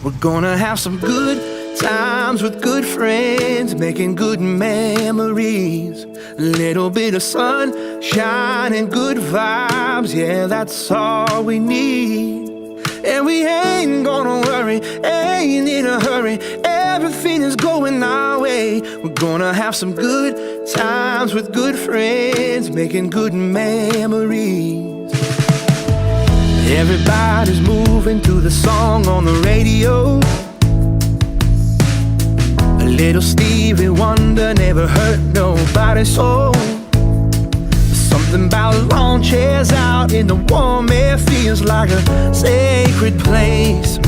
We're gonna have some good times with good friends, making good memories. A little bit of sunshine and good vibes, yeah, that's all we need. And we ain't gonna worry, ain't in a hurry, everything is going our way. We're gonna have some good times with good friends, making good memories. Everybody's moving to the song on the radio. A little Stevie Wonder never hurt nobody's soul. Something about lawn chairs out in the warm air feels like a sacred place.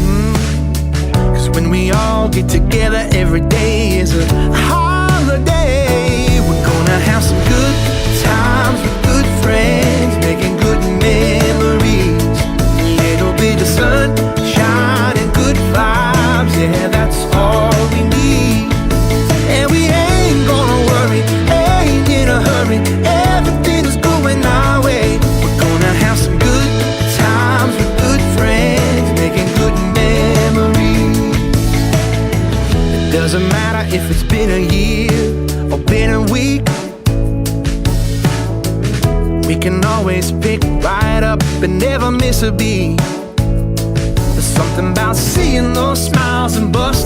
Cause when we all get together, every day is a holiday. We're gonna have some good times with good friends, making good memories. A little bit of sunshine and good vibes, yeah, that's all we need. And we ain't gonna worry, ain't in a hurry, everything is going our way. We're gonna have some good times with good friends, making good memories. It doesn't matter if it's been a year or been a week, we can always pick right up and never miss a beat. There's something about seeing those smiles and busts